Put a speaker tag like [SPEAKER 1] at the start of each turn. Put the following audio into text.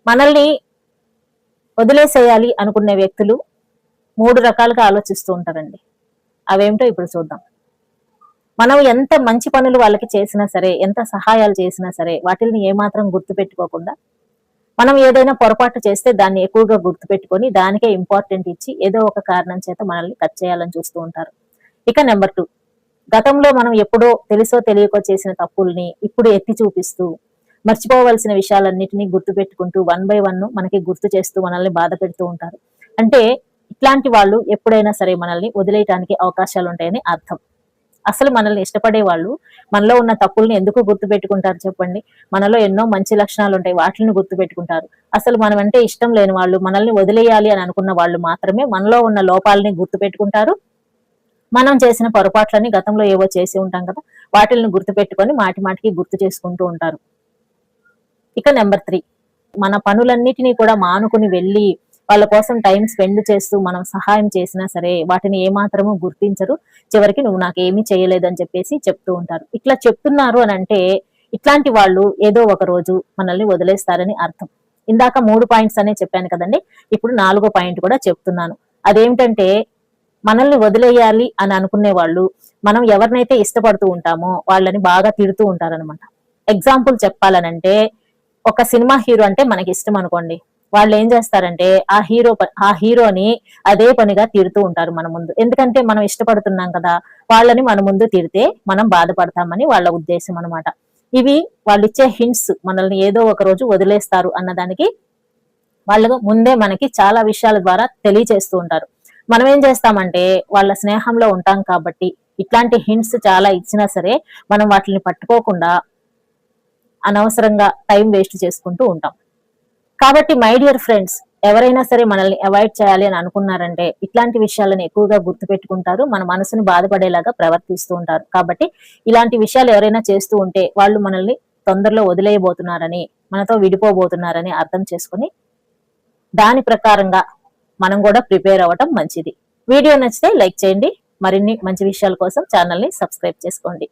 [SPEAKER 1] మనల్ని వదిలేసేయాలి అనుకునే వ్యక్తులు 3 రకాలుగా ఆలోచిస్తూ ఉంటారండి. అవేమిటో ఇప్పుడు చూద్దాం. మనం ఎంత మంచి పనులు వాళ్ళకి చేసినా సరే, ఎంత సహాయాలు చేసినా సరే, వాటిల్ని ఏమాత్రం గుర్తుపెట్టుకోకుండా, మనం ఏదైనా పొరపాటు చేస్తే దాన్ని ఎక్కువగా గుర్తుపెట్టుకొని దానికే ఇంపార్టెంట్ ఇచ్చి ఏదో ఒక కారణం చేత మనల్ని కట్ చేయాలని చూస్తూ ఉంటారు. ఇక నెంబర్ 2, గతంలో మనం ఎప్పుడో తెలుసో తెలియకో చేసిన తప్పుల్ని ఇప్పుడు ఎత్తి చూపిస్తూ, మర్చిపోవలసిన విషయాలన్నిటినీ గుర్తుపెట్టుకుంటూ 1 బై 1 మనకి గుర్తు చేస్తూ మనల్ని బాధ పెడుతూ ఉంటారు. అంటే ఇట్లాంటి వాళ్ళు ఎప్పుడైనా సరే మనల్ని వదిలేయటానికి అవకాశాలు ఉంటాయని అర్థం. అసలు మనల్ని ఇష్టపడే వాళ్ళు మనలో ఉన్న తప్పుల్ని ఎందుకు గుర్తుపెట్టుకుంటారు చెప్పండి? మనలో ఎన్నో మంచి లక్షణాలు ఉంటాయి, వాటిని గుర్తుపెట్టుకుంటారు. అసలు మనం అంటే ఇష్టం లేని వాళ్ళు, మనల్ని వదిలేయాలి అని అనుకున్న వాళ్ళు మాత్రమే మనలో ఉన్న లోపాలని గుర్తుపెట్టుకుంటారు. మనం చేసిన పొరపాట్లని గతంలో ఏవో చేసి ఉంటాం కదా, వాటిల్ని గుర్తుపెట్టుకొని మాటి మాటికి గుర్తు చేసుకుంటూ ఉంటారు. ఇక నెంబర్ 3, మన పనులన్నిటినీ కూడా మానుకుని వెళ్ళి వాళ్ళ కోసం టైం స్పెండ్ చేస్తూ మనం సహాయం చేసినా సరే వాటిని ఏమాత్రము గుర్తించరు. చివరికి నువ్వు నాకేమీ చేయలేదని చెప్పేసి చెప్తూ ఉంటారు. ఇట్లా చెప్తున్నారు అని అంటే ఇట్లాంటి వాళ్ళు ఏదో ఒక రోజు మనల్ని వదిలేస్తారని అర్థం. ఇందాక 3 పాయింట్స్ అనే చెప్పాను కదండి, ఇప్పుడు 4వ పాయింట్ కూడా చెప్తున్నాను. అదేమిటంటే మనల్ని వదిలేయాలి అని అనుకునే వాళ్ళు మనం ఎవరినైతే ఇష్టపడుతూ ఉంటామో వాళ్ళని బాగా తిడుతూ ఉంటారనమాట. ఎగ్జాంపుల్ చెప్పాలనంటే, ఒక సినిమా హీరో అంటే మనకి ఇష్టం అనుకోండి, వాళ్ళు ఏం చేస్తారంటే ఆ హీరోని అదే పనిగా తిడుతూ ఉంటారు మన ముందు. ఎందుకంటే మనం ఇష్టపడుతున్నాం కదా, వాళ్ళని మన ముందు తిడితే మనం బాధపడతామని వాళ్ళ ఉద్దేశం అనమాట. ఇవి వాళ్ళు ఇచ్చే హింట్స్, మనల్ని ఏదో ఒక రోజు వదిలేస్తారు అన్నదానికి వాళ్ళు ముందే మనకి చాలా విషయాల ద్వారా తెలియచేస్తూ ఉంటారు. మనం ఏం చేస్తామంటే వాళ్ళ స్నేహంలో ఉంటాం కాబట్టి ఇట్లాంటి హింట్స్ చాలా ఇచ్చినా సరే మనం వాటిని పట్టుకోకుండా అనవసరంగా టైం వేస్ట్ చేసుకుంటూ ఉంటాం. కాబట్టి మై డియర్ ఫ్రెండ్స్, ఎవరైనా సరే మనల్ని అవాయిడ్ చేయాలి అని అనుకున్నారంటే ఇట్లాంటి విషయాలను ఎక్కువగా గుర్తుపెట్టుకుంటారు, మన మనసుని బాధపడేలాగా ప్రవర్తిస్తూ ఉంటారు. కాబట్టి ఇలాంటి విషయాలు ఎవరైనా చేస్తూ ఉంటే వాళ్ళు మనల్ని తొందరలో వదిలేయబోతున్నారని, మనతో విడిపోబోతున్నారని అర్థం చేసుకుని దాని ప్రకారంగా మనం కూడా ప్రిపేర్ అవ్వటం మంచిది. వీడియో నచ్చితే లైక్ చేయండి. మరిన్ని మంచి విషయాల కోసం ఛానల్ ని సబ్స్క్రైబ్ చేసుకోండి.